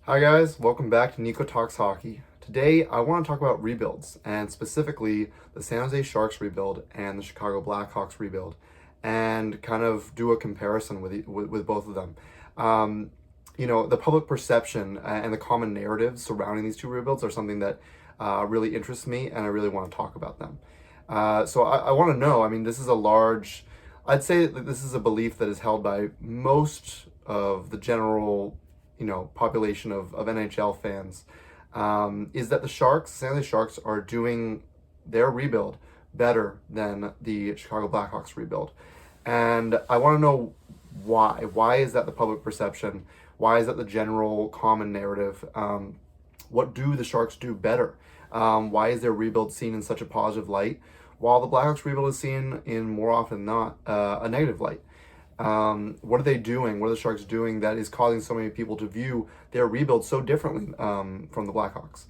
Hi guys, welcome back to Nico Talks Hockey. Today I want to talk about rebuilds and specifically the San Jose Sharks rebuild and the Chicago Blackhawks rebuild and kind of do a comparison with both of them. The public perception and the common narratives surrounding these two rebuilds are something that really interests me and I really want to talk about them. So I want to know, this is I'd say that this is a belief that is held by most of the general population of NHL fans, is that the San Jose Sharks are doing their rebuild better than the Chicago Blackhawks rebuild. And I want to know why. Why is that the public perception? Why is that the general common narrative? What do the Sharks do better? Why is their rebuild seen in such a positive light, while the Blackhawks rebuild is seen in more often than not a negative light? What are they doing? What are the Sharks doing that is causing so many people to view their rebuild so differently from the Blackhawks?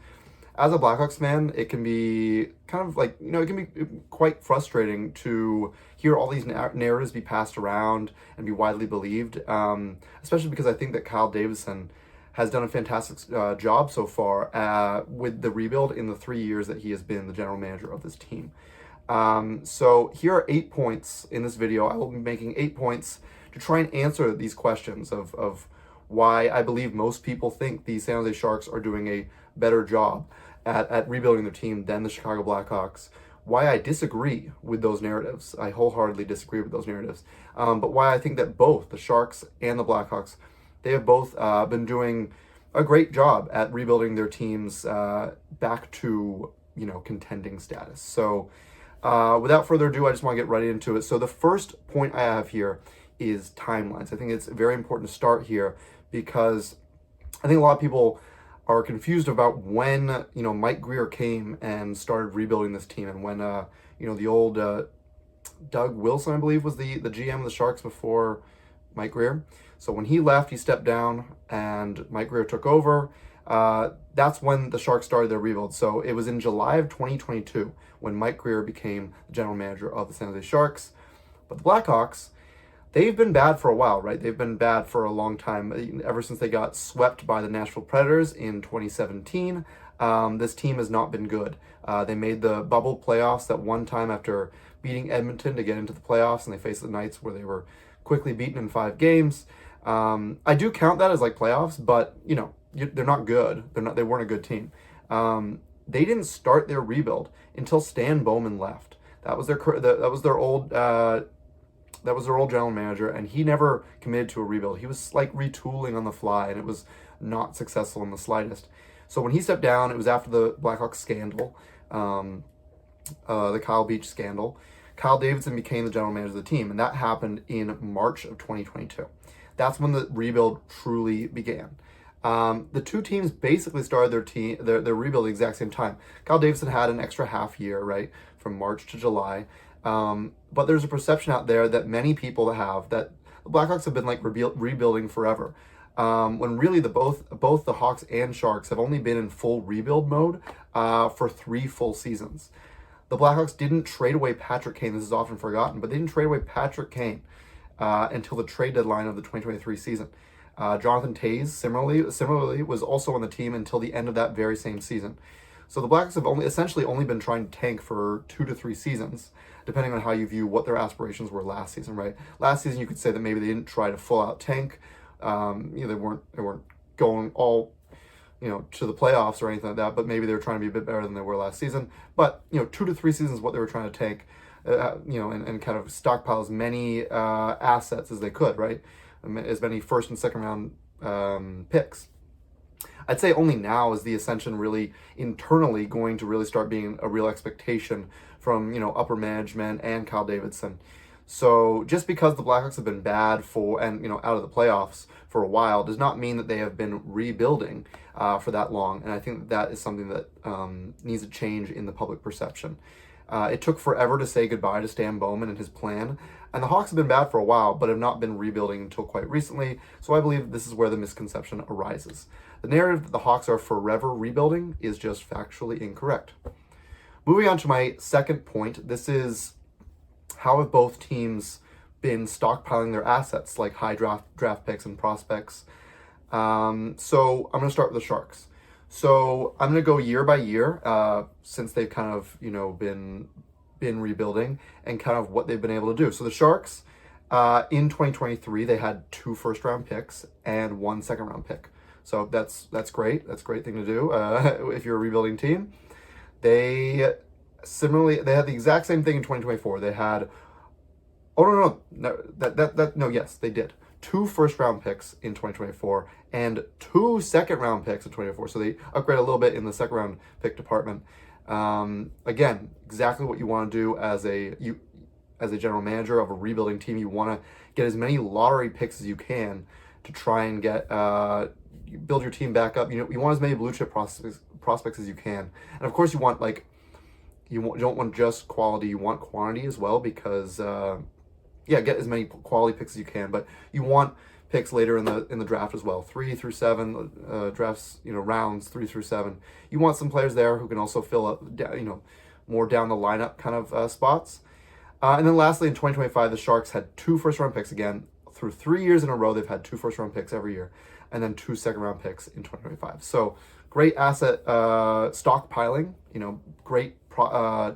As a Blackhawks fan, it can be kind of like, it can be quite frustrating to hear all these narratives be passed around and be widely believed, especially because I think that Kyle Davidson has done a fantastic job so far with the rebuild in the 3 years that he has been the general manager of this team. So here are 8 points in this video. I will be making 8 points to try and answer these questions of why I believe most people think the San Jose Sharks are doing a better job at rebuilding their team than the Chicago Blackhawks. Why I disagree with those narratives. I wholeheartedly disagree with those narratives. But why I think that both the Sharks and the Blackhawks, they have both been doing a great job at rebuilding their teams back to, contending status. So without further ado, I just want to get right into it. So the first point I have here is timelines. I think it's very important to start here because I think a lot of people are confused about when, Mike Grier came and started rebuilding this team, and when, the old Doug Wilson, I believe, was the GM of the Sharks before Mike Grier. So when he left, he stepped down and Mike Grier took over. That's when the Sharks started their rebuild. So it was in July of 2022 when Mike Grier became the general manager of the San Jose Sharks. But the Blackhawks, they've been bad for a while, right? They've been bad for a long time. Ever since they got swept by the Nashville Predators in 2017, this team has not been good. They made the bubble playoffs that one time after beating Edmonton to get into the playoffs, and they faced the Knights where they were quickly beaten in 5 games. I do count that as like playoffs, but they're not good. They weren't a good team. They didn't start their rebuild until Stan Bowman left. That was their old general manager, and he never committed to a rebuild. He was like retooling on the fly, and it was not successful in the slightest. So when he stepped down, it was after the Blackhawks scandal, the Kyle Beach scandal. Kyle Davidson became the general manager of the team, and that happened in March of 2022. That's when the rebuild truly began. The two teams basically started their rebuild at the exact same time. Kyle Davidson had an extra half year, right, from March to July. But there's a perception out there that many people have that the Blackhawks have been like rebuilding forever. When really both the Hawks and Sharks have only been in full rebuild mode for 3 full seasons. The Blackhawks didn't trade away Patrick Kane. This is often forgotten, but they didn't trade away Patrick Kane until the trade deadline of the 2023 season. Jonathan Toews similarly was also on the team until the end of that very same season. So the Blackhawks have essentially only been trying to tank for 2 to 3 seasons, depending on how you view what their aspirations were last season, right? Last season, you could say that maybe they didn't try to full out tank. They weren't going all, to the playoffs or anything like that, but maybe they were trying to be a bit better than they were last season. But, 2 to 3 seasons is what they were trying to tank, and kind of stockpile as many assets as they could, right? As many first and second round picks. I'd say only now is the ascension really internally going to really start being a real expectation from, upper management and Kyle Davidson. So just because the Blackhawks have been bad out of the playoffs for a while does not mean that they have been rebuilding for that long. And I think that is something that needs a change in the public perception. It took forever to say goodbye to Stan Bowman and his plan. And the Hawks have been bad for a while, but have not been rebuilding until quite recently. So I believe this is where the misconception arises. The narrative that the Hawks are forever rebuilding is just factually incorrect. Moving on to my second point, this is how have both teams been stockpiling their assets, like high draft picks and prospects, So I'm going to start with the Sharks. So I'm going to go year by year, since they've kind of, been rebuilding and kind of what they've been able to do. So the Sharks, in 2023, they had 2 first-round picks and 1 second-round pick. So that's great. That's a great thing to do if you're a rebuilding team. They had the exact same thing in 2024. They had yes, they did. 2 first-round picks in 2024 and 2 second-round picks in 2024. So they upgraded a little bit in the second-round pick department. Again, exactly what you want to do as a general manager of a rebuilding team. You want to get as many lottery picks as you can to try and build your team back up. You want as many blue chip prospects as you can, and of course you want you don't want just quality. You want quantity as well because get as many quality picks as you can, but you want picks later in the draft as well, 3 through 7 drafts, rounds 3 through 7. You want some players there who can also fill up, more down the lineup kind of spots. And then lastly, in 2025, the Sharks had 2 first-round picks again. Through 3 years in a row, they've had 2 first-round picks every year, and then 2 second-round picks in 2025. So great asset stockpiling, great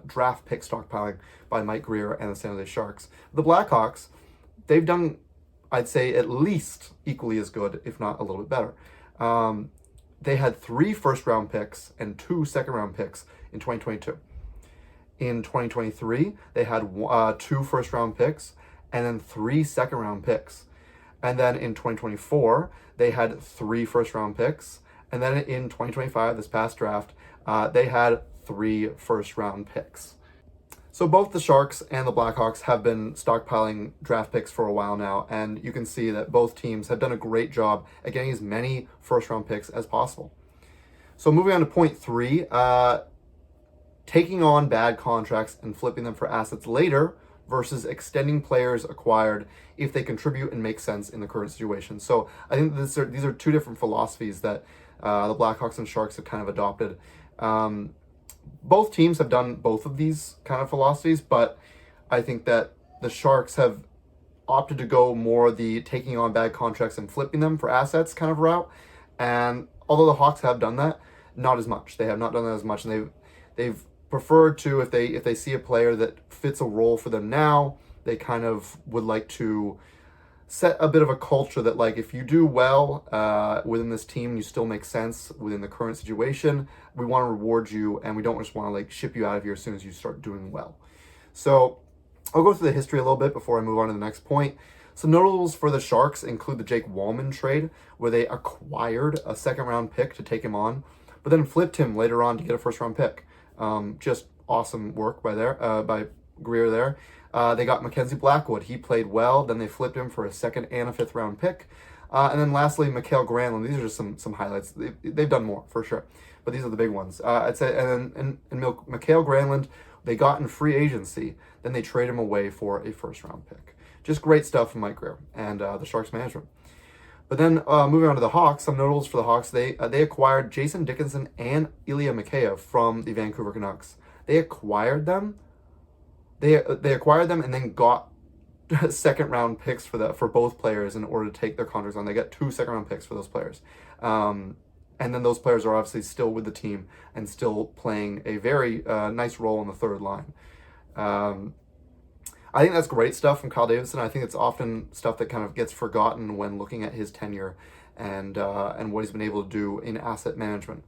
draft pick stockpiling by Mike Grier and the San Jose Sharks. The Blackhawks, they've done, I'd say, at least equally as good, if not a little bit better. They had 3 first-round picks and 2 second-round picks in 2022. In 2023, they had 2 first-round picks and then 3 second-round picks. And then in 2024, they had 3 first-round picks. And then in 2025, this past draft, they had 3 first-round picks. So both the Sharks and the Blackhawks have been stockpiling draft picks for a while now, and you can see that both teams have done a great job at getting as many first-round picks as possible. So moving on to point 3, taking on bad contracts and flipping them for assets later versus extending players acquired if they contribute and make sense in the current situation. So I think these are 2 different philosophies that the Blackhawks and Sharks have kind of adopted. Both teams have done both of these kind of philosophies, but I think that the Sharks have opted to go more the taking on bad contracts and flipping them for assets kind of route. And although the Hawks have done that, not as much. They have not done that as much, and they've preferred to, if they see a player that fits a role for them now, they kind of would like to set a bit of a culture that, like, if you do well within this team, you still make sense within the current situation, we want to reward you, and we don't just want to ship you out of here as soon as you start doing well. So I'll go through the history a little bit before I move on to the next point. Some notables for the Sharks include the Jake Wallman trade, where they acquired a second-round pick to take him on, but then flipped him later on to get a first-round pick. Just awesome work by Grier there. They got Mackenzie Blackwood. He played well. Then they flipped him for a 2nd and a 5th round pick. And then lastly, Mikael Granlund. These are just some highlights. They've done more for sure, but these are the big ones. I'd say, and Mikael Granlund, they got in free agency. Then they trade him away for a 1st round pick. Just great stuff from Mike Grier and the Sharks management. But then moving on to the Hawks, some notables for the Hawks, they acquired Jason Dickinson and Ilya Mikheyev from the Vancouver Canucks. They acquired them. They acquired them and then got 2nd round picks for both players in order to take their contracts on. They got 2 2nd round picks for those players. And then those players are obviously still with the team and still playing a very nice role on the 3rd line. I think that's great stuff from Kyle Davidson. I think it's often stuff that kind of gets forgotten when looking at his tenure and what he's been able to do in asset management.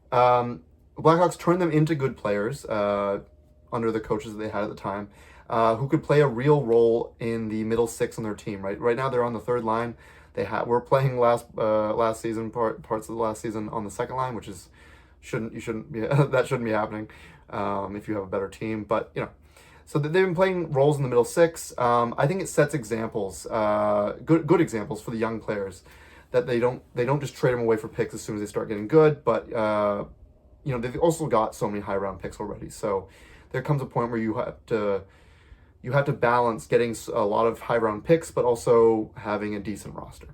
The Blackhawks turned them into good players under the coaches that they had at the time, who could play a real role in the middle 6 on their team. Right now they're on the 3rd line. We're playing last season parts of the last season on the 2nd line, which is shouldn't be that shouldn't be happening if you have a better team. But so they've been playing roles in the middle 6. I think it sets examples, good examples for the young players, that they don't just trade them away for picks as soon as they start getting good. But they've also got so many high round picks already. So there comes a point where you have to balance getting a lot of high round picks, but also having a decent roster.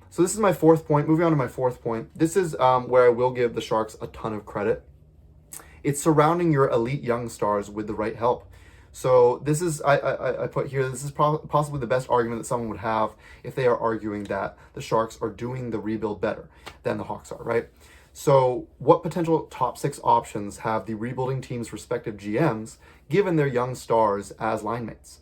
So this is my 4th point. Moving on to my 4th point. This is where I will give the Sharks a ton of credit. It's surrounding your elite young stars with the right help. So this is, I put here, this is possibly the best argument that someone would have if they are arguing that the Sharks are doing the rebuild better than the Hawks are, right? So what potential top six options have the rebuilding team's respective GMs given their young stars as line mates?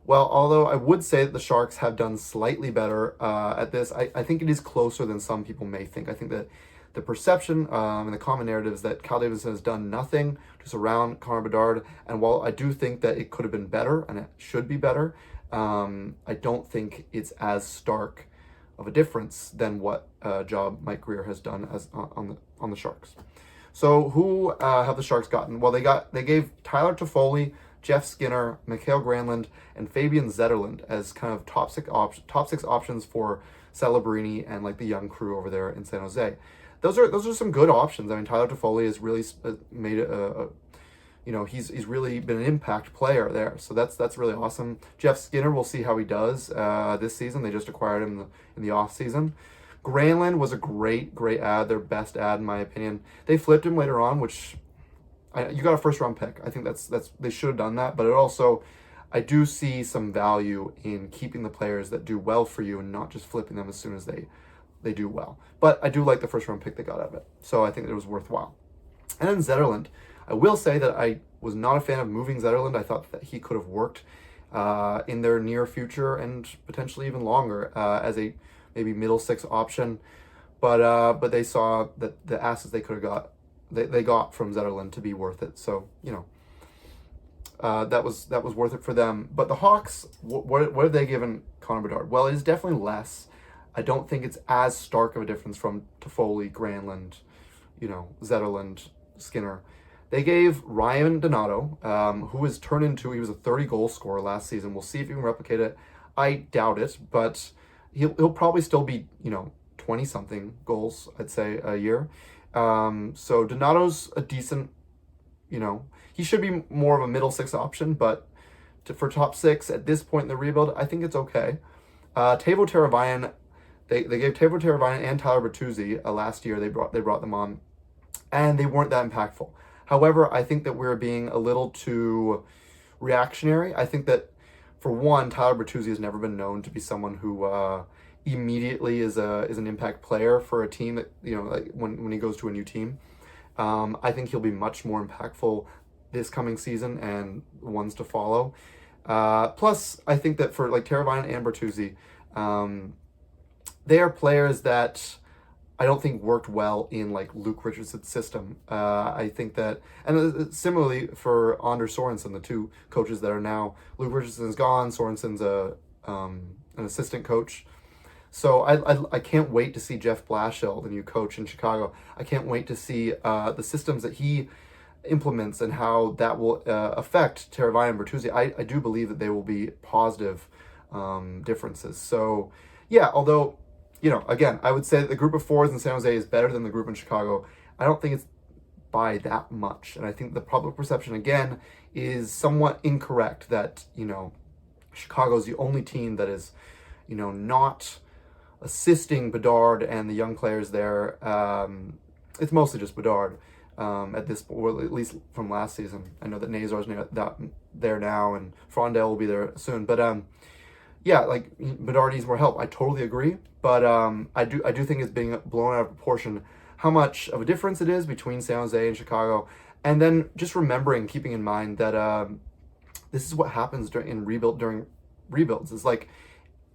Well, although I would say that the Sharks have done slightly better at this, I think it is closer than some people may think. I think that the perception and the common narrative is that Kyle Davidson has done nothing to surround Connor Bedard. And while I do think that it could have been better and it should be better, I don't think it's as stark of a difference than what job Mike Grier has done as on the Sharks. So who have the Sharks gotten? Well, they gave Tyler Toffoli, Jeff Skinner, Mikhail Granlund, and Fabian Zetterlund as kind of top six options for Celebrini and like the young crew over there in San Jose. Those are some good options. I mean, Tyler Toffoli has really made he's really been an impact player there. So that's really awesome. Jeff Skinner, we'll see how he does this season. They just acquired him in the off season. Granlund was a great ad, their best ad in my opinion. They flipped him later on, which you got a first round pick. I think that's they should have done that. But it also, I do see some value in keeping the players that do well for you and not just flipping them as soon as they do well. But I do like the first round pick they got out of it. So I think it was worthwhile. And then Zetterlund. I will say that I was not a fan of moving Zetterlund. I thought that he could have worked in their near future and potentially even longer as a maybe middle six option. But they saw that the assets they could have got, they got from Zetterlund to be worth it. So, that was worth it for them. But the Hawks, what have they given Connor Bedard? Well, it is definitely less. I don't think it's as stark of a difference from Toffoli, Granlund, Zetterlund, Skinner. They gave Ryan Donato, who has turned into, he was a 30-goal scorer last season. We'll see if he can replicate it. I doubt it, but he'll probably still be, 20-something goals, I'd say, a year. So Donato's a decent, he should be more of a middle six option, but for top six at this point in the rebuild, I think it's okay. Teuvo Teravainen, they gave Teuvo Teravainen and Tyler Bertuzzi last year. They brought them on, and they weren't that impactful. However, I think that we're being a little too reactionary. I think that, for one, Tyler Bertuzzi has never been known to be someone who immediately is an impact player for a team that, like when he goes to a new team. I think he'll be much more impactful this coming season and ones to follow. Plus, I think that for like Teravainen and Bertuzzi, they are players that I don't think worked well in like Luke Richardson's system. I think that, and similarly for Anders Sorensen, the two coaches that are now, Luke Richardson's gone, Sorensen's an assistant coach. So I can't wait to see Jeff Blashill, the new coach in Chicago. I can't wait to see the systems that he implements and how that will affect Teravainen and Bertuzzi. I do believe that they will be positive differences. So yeah, although, again, I would say that the group of fours in San Jose is better than the group in Chicago. I don't think it's by that much. And I think the public perception, again, is somewhat incorrect that, Chicago is the only team that is, not assisting Bedard and the young players there. It's mostly just Bedard at this point, or at least from last season. I know that Nazar's there now, and Frondell will be there soon. But yeah, like Bedard needs more help. I totally agree. But I do think it's being blown out of proportion how much of a difference it is between San Jose and Chicago. And then just keeping in mind that this is what happens during rebuilds. It's like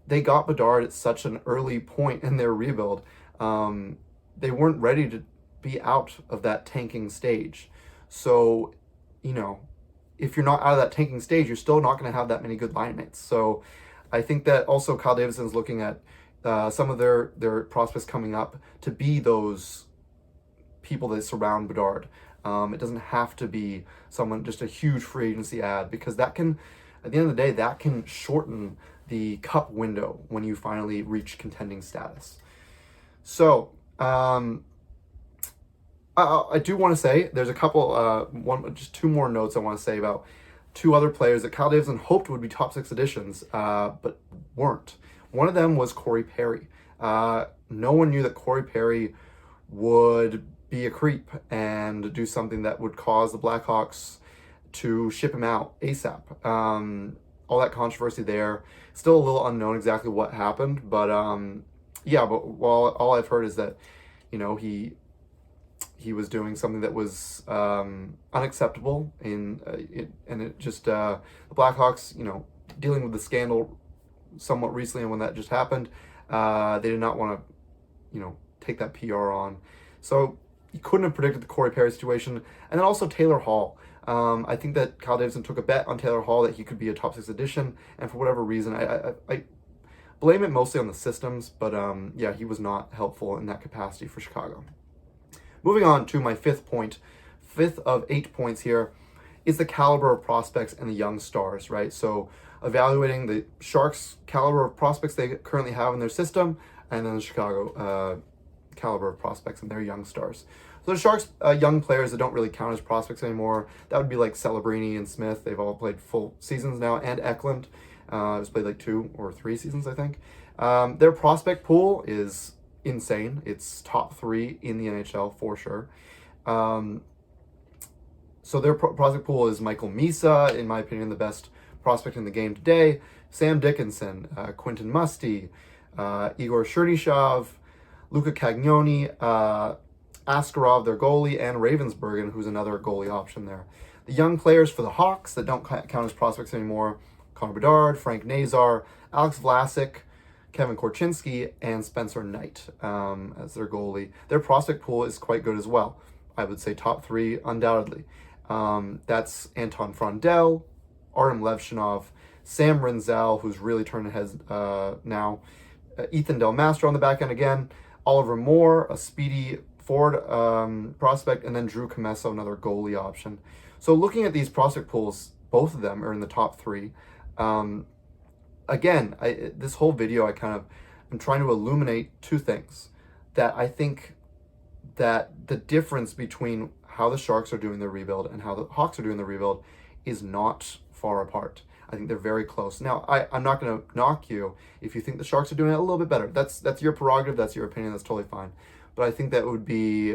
they got Bedard at such an early point in their rebuild. They weren't ready to be out of that tanking stage. So, if you're not out of that tanking stage, you're still not going to have that many good line mates. So I think that also Kyle Davidson's looking at some of their prospects coming up to be those people that surround Bedard. It doesn't have to be someone, just a huge free agency ad, because that can, at the end of the day, that can shorten the cup window when you finally reach contending status. So, I do want to say there's a couple, just two more notes I want to say about two other players that Kyle Davidson hoped would be top six additions, but weren't. One of them was Corey Perry. No one knew that Corey Perry would be a creep and do something that would cause the Blackhawks to ship him out ASAP. All that controversy there. Still a little unknown exactly what happened, but yeah. But all I've heard is that he was doing something that was unacceptable and it just the Blackhawks, dealing with the scandal somewhat recently, and when that just happened, they did not want to take that PR on. So you couldn't have predicted the Corey Perry situation. And then also Taylor Hall. I think that Kyle Davidson took a bet on Taylor Hall that he could be a top 6 addition, and for whatever reason, I blame it mostly on the systems, but yeah, he was not helpful in that capacity for Chicago. Moving on to my fifth of 8 points here, is the caliber of prospects and the young stars, right? So evaluating the Sharks' caliber of prospects they currently have in their system, and then the Chicago caliber of prospects and their young stars. So the Sharks' young players that don't really count as prospects anymore, that would be like Celebrini and Smith. They've all played full seasons now, and Eklund has played like 2 or 3 seasons, I think. Their prospect pool is insane. It's top 3 in the NHL for sure. So their prospect pool is Michael Misa, in my opinion, the best prospect in the game today. Sam Dickinson, Quentin Musty, Igor Chernyshov, Luca Cagnoni, Askarov, their goalie, and Ravensburgen, who's another goalie option there. The young players for the Hawks that don't count as prospects anymore: Connor Bedard, Frank Nazar, Alex Vlasic, Kevin Korchinski, and Spencer Knight as their goalie. Their prospect pool is quite good as well. I would say top 3 undoubtedly. That's Anton Frondel, Artem Levshinov, Sam Rinzel, who's really turning heads now, Ethan Del Mastro on the back end again, Oliver Moore, a speedy forward prospect, and then Drew Comesso, another goalie option. So looking at these prospect pools, both of them are in the top 3. Again, this whole video, I'm trying to illuminate 2 things that I think that the difference between how the Sharks are doing their rebuild and how the Hawks are doing their rebuild is not far apart. I think they're very close. Now, I'm not going to knock you if you think the Sharks are doing it a little bit better. That's your prerogative. That's your opinion. That's totally fine. But I think that would be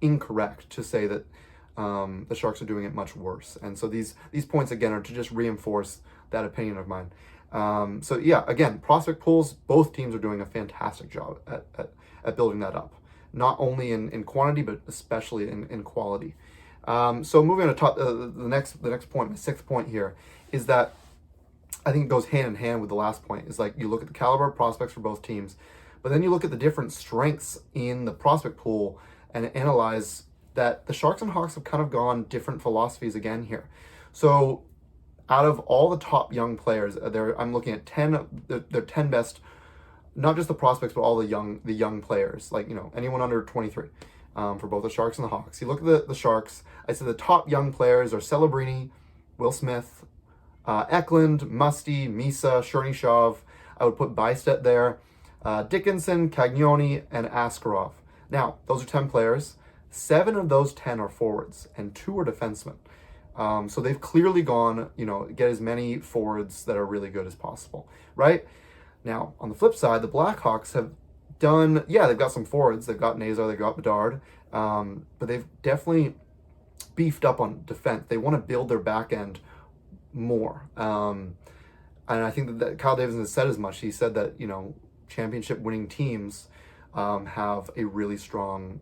incorrect to say that the Sharks are doing it much worse. And so these points, again, are to just reinforce that opinion of mine. So yeah, again, prospect pools, both teams are doing a fantastic job at building that up. Not only in quantity, but especially in quality. So moving on to the next point, my 6th point here, is that I think it goes hand in hand with the last point. Is like you look at the caliber of prospects for both teams, but then you look at the different strengths in the prospect pool and analyze that the Sharks and Hawks have kind of gone different philosophies again here. So out of all the top young players, I'm looking at 10, their 10 best, not just the prospects, but all the young players, like, anyone under 23, for both the Sharks and the Hawks. You look at the Sharks, I said the top young players are Celebrini, Will Smith, Eklund, Musty, Misa, Chernyshov. I would put Bystedt there, Dickinson, Cagnoni, and Askarov. Now, those are 10 players. 7 of those 10 are forwards, and 2 are defensemen. So they've clearly gone, get as many forwards that are really good as possible, right? Now, on the flip side, the Blackhawks have done, they've got some forwards. They've got Nazar, they've got Bedard, but they've definitely beefed up on defense. They want to build their back end more. And I think that Kyle Davidson has said as much. He said that, championship winning teams have a really strong,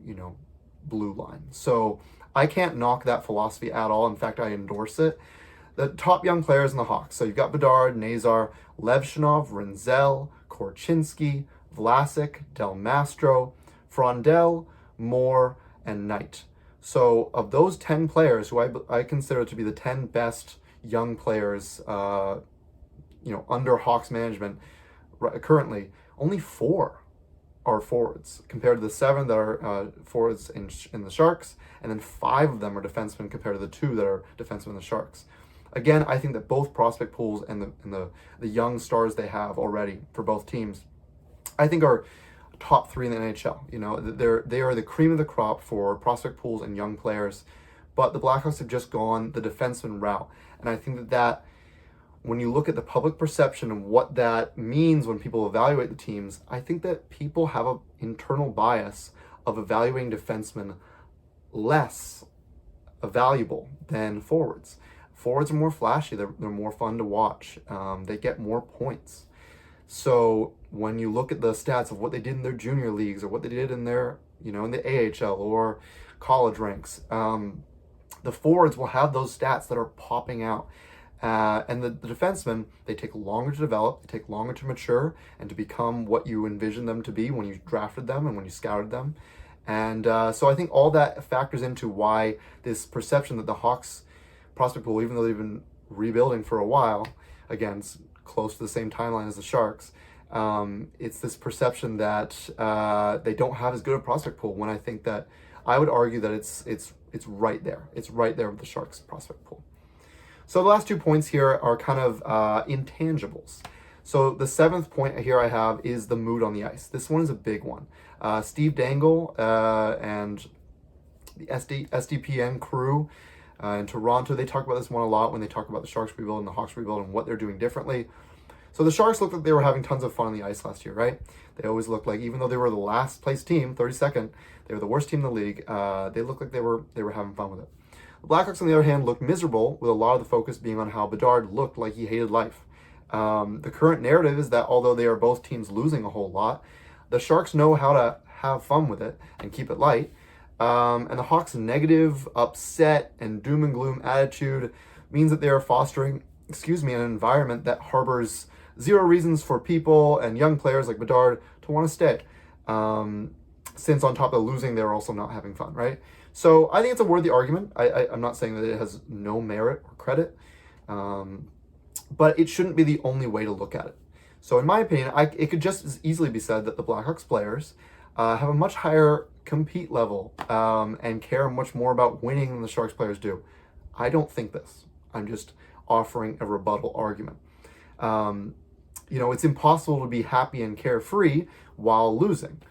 blue line. So I can't knock that philosophy at all. In fact, I endorse it. The top young players in the Hawks. So you've got Bedard, Nazar, Levshinov, Rinzel, Korchinski, Vlasic, Del Mastro, Frondel, Moore, and Knight. So of those 10 players, who I consider to be the 10 best young players, under Hawks management currently, only 4 are forwards compared to the 7 that are forwards in the Sharks, and then 5 of them are defensemen compared to the 2 that are defensemen in the Sharks. Again, I think that both prospect pools and the young stars they have already for both teams, I think are top 3 in the NHL. They are the cream of the crop for prospect pools and young players, but the Blackhawks have just gone the defenseman route, and I think that when you look at the public perception and what that means when people evaluate the teams, I think that people have an internal bias of evaluating defensemen less valuable than forwards. Forwards are more flashy. They're more fun to watch. They get more points. So when you look at the stats of what they did in their junior leagues or what they did in their, in the AHL or college ranks, the forwards will have those stats that are popping out. And the defensemen, they take longer to develop, they take longer to mature, and to become what you envisioned them to be when you drafted them and when you scouted them. And so I think all that factors into why this perception that the Hawks prospect pool, even though they've been rebuilding for a while, again, it's close to the same timeline as the Sharks, it's this perception that they don't have as good a prospect pool, when I think that I would argue that it's right there. It's right there with the Sharks prospect pool. So the last 2 points here are kind of intangibles. So the 7th point here I have is the mood on the ice. This one is a big one. Steve Dangle and the SDPN crew in Toronto, they talk about this one a lot when they talk about the Sharks rebuild and the Hawks rebuild and what they're doing differently. So the Sharks looked like they were having tons of fun on the ice last year, right? They always looked like, even though they were the last place team, 32nd, they were the worst team in the league. They looked like they were having fun with it. The Blackhawks, on the other hand, looked miserable, with a lot of the focus being on how Bedard looked like he hated life. The current narrative is that although they are both teams losing a whole lot, the Sharks know how to have fun with it and keep it light. And the Hawks' negative, upset, and doom and gloom attitude means that they are fostering, an environment that harbors zero reasons for people and young players like Bedard to want to stay. Since on top of losing, they're also not having fun, right? So I think it's a worthy argument. I'm not saying that it has no merit or credit, but it shouldn't be the only way to look at it. So in my opinion, it could just as easily be said that the Blackhawks players have a much higher compete level and care much more about winning than the Sharks players do. I don't think this. I'm just offering a rebuttal argument. It's impossible to be happy and carefree while losing.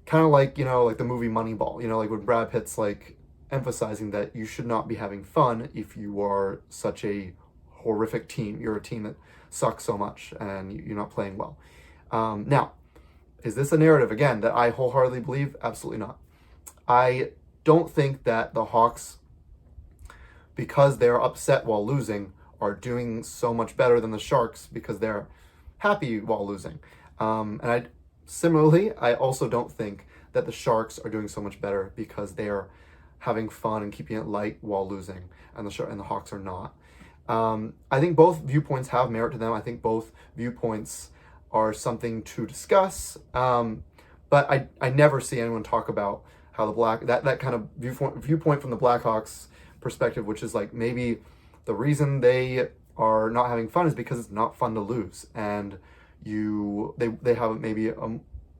Kind of like, like the movie Moneyball, like when Brad Pitt's like emphasizing that you should not be having fun if you are such a horrific team. You're a team that sucks so much and you're not playing well. Now, is this a narrative, again, that I wholeheartedly believe? Absolutely not. I don't think that the Hawks, because they're upset while losing, are doing so much better than the Sharks because they're happy while losing. Similarly, I also don't think that the Sharks are doing so much better because they're having fun and keeping it light while losing, and the Hawks are not. I think both viewpoints have merit to them. I think both viewpoints are something to discuss. But I never see anyone talk about how that kind of viewpoint from the Blackhawks perspective, which is like maybe the reason they are not having fun is because it's not fun to lose, and they have maybe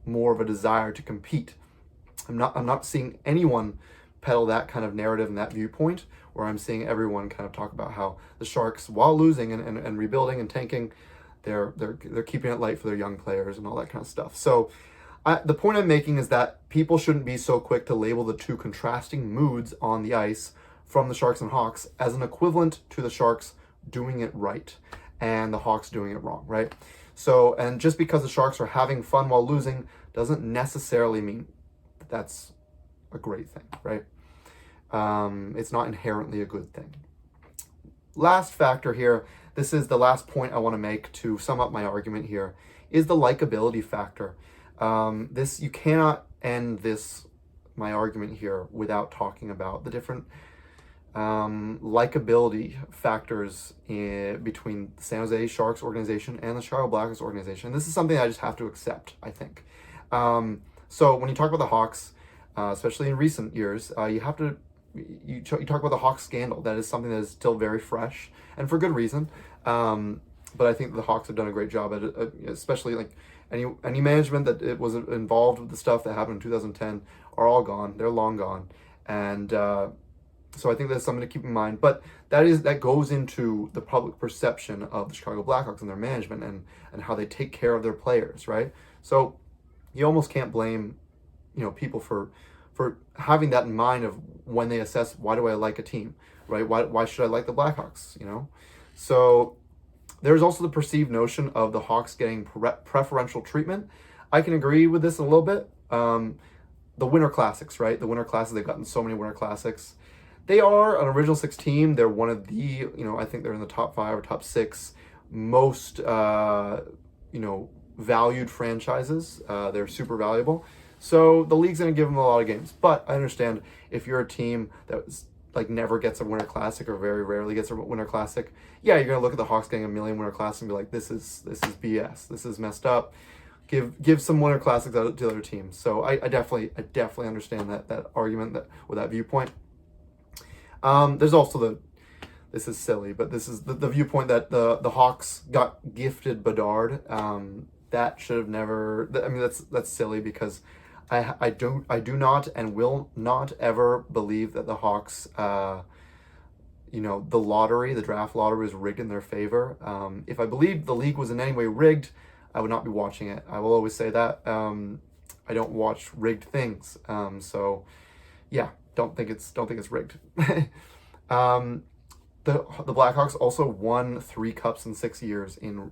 more of a desire to compete. I'm not seeing anyone peddle that kind of narrative and that viewpoint, where I'm seeing everyone kind of talk about how the Sharks, while losing and rebuilding and tanking, they're keeping it light for their young players and all that kind of stuff. So the point I'm making is that people shouldn't be so quick to label the two contrasting moods on the ice from the Sharks and Hawks as an equivalent to the Sharks doing it right and the Hawks doing it wrong, right? So, and just because the Sharks are having fun while losing doesn't necessarily mean that that's a great thing, right? It's not inherently a good thing. Last factor here, this is the last point I want to make to sum up my argument here, is the likability factor. You cannot end my argument here without talking about the different likability factors between the San Jose Sharks organization and the Chicago Blackhawks organization. This is something I just have to accept, I think. So when you talk about the Hawks, especially in recent years, you talk about the Hawks scandal. That is something that is still very fresh, and for good reason. But I think the Hawks have done a great job at it, especially like any management that it was involved with the stuff that happened in 2010 are all gone. They're long gone, and so I think that's something to keep in mind. But that goes into the public perception of the Chicago Blackhawks and their management and how they take care of their players, right? So you almost can't blame people for having that in mind of when they assess, why do I like a team, right? Why should I like the Blackhawks, So there's also the perceived notion of the Hawks getting preferential treatment. I can agree with this a little bit. The Winter Classics, right? The Winter Classics, they've gotten so many Winter Classics. They are an original six team. They're one of the, I think they're in the top 5 or top 6 most, valued franchises. They're super valuable. So the league's going to give them a lot of games. But I understand if you're a team that never gets a Winter Classic or very rarely gets a Winter Classic, yeah, you're going to look at the Hawks getting a million Winter Classics and be like, this is BS. This is messed up. Give some Winter Classics to other teams. So I definitely understand that argument, with that viewpoint. There's also this is silly, but this is the viewpoint that the Hawks got gifted Bedard. That should have never. I mean, that's silly because I do not and will not ever believe that the Hawks, the draft lottery was rigged in their favor. If I believed the league was in any way rigged, I would not be watching it. I will always say that. I don't watch rigged things. So yeah, don't think it's rigged. The Blackhawks also won 3 cups in 6 years in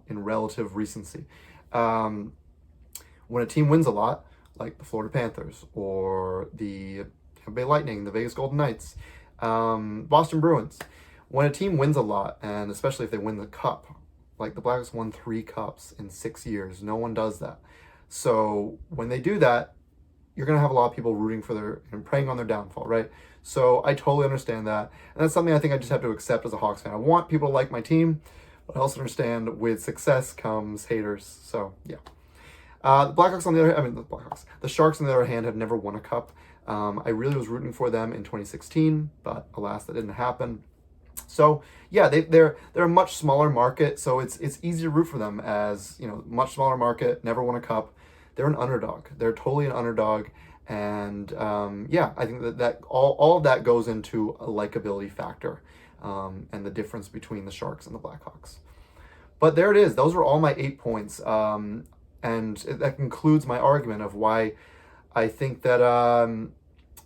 relative recency. When a team wins a lot, like the Florida Panthers or the Tampa Bay Lightning, the Vegas Golden Knights, Boston Bruins, when a team wins a lot, and especially if they win the cup, like the Blackhawks won 3 cups in 6 years. No one does that. So when they do that, you're going to have a lot of people rooting for and preying on their downfall, right? So I totally understand that. And that's something I think I just have to accept as a Hawks fan. I want people to like my team, but I also understand with success comes haters. So yeah. The Blackhawks the Sharks on the other hand have never won a cup. I really was rooting for them in 2016, but alas, that didn't happen. So yeah, they're a much smaller market, so it's easy to root for them as, much smaller market, never won a cup. They're an underdog. They're totally an underdog. And I think that all of that goes into a likability factor, and the difference between the Sharks and the Blackhawks. But there it is. Those are all my 8 points. And that concludes my argument of why I think that,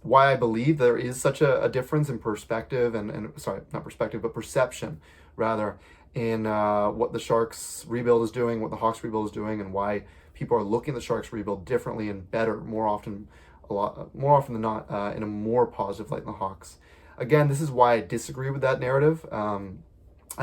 why I believe there is such a difference in perspective and sorry, not perspective, but perception rather, in what the Sharks rebuild is doing, what the Hawks rebuild is doing, and why people are looking at the Sharks rebuild differently and better, a lot more often than not, in a more positive light than the Hawks. Again, this is why I disagree with that narrative. I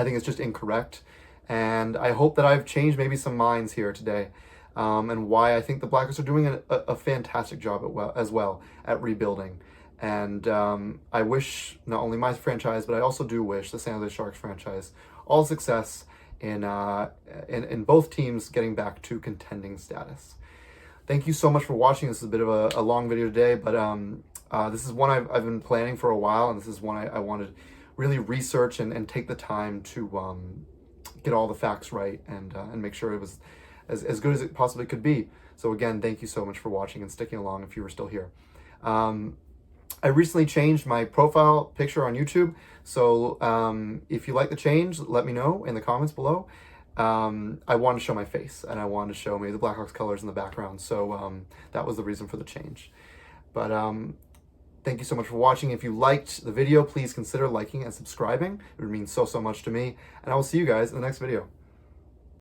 think it's just incorrect, and I hope that I've changed maybe some minds here today, and why I think the Blackhawks are doing a fantastic job as well at rebuilding. And I wish not only my franchise, but I also do wish the San Jose Sharks franchise all success in both teams getting back to contending status. Thank you so much for watching. This is a bit of a long video today, but this is one I've been planning for a while, and this is one I wanted to really research and take the time to get all the facts right and make sure it was as good as it possibly could be. So again, thank you so much for watching and sticking along if you were still here. I recently changed my profile picture on YouTube, so if you like the change, let me know in the comments below. I wanted to show my face, and I wanted to show maybe the Blackhawks colors in the background, so that was the reason for the change. But thank you so much for watching. If you liked the video, please consider liking and subscribing. It would mean so much to me, and I will see you guys in the next video.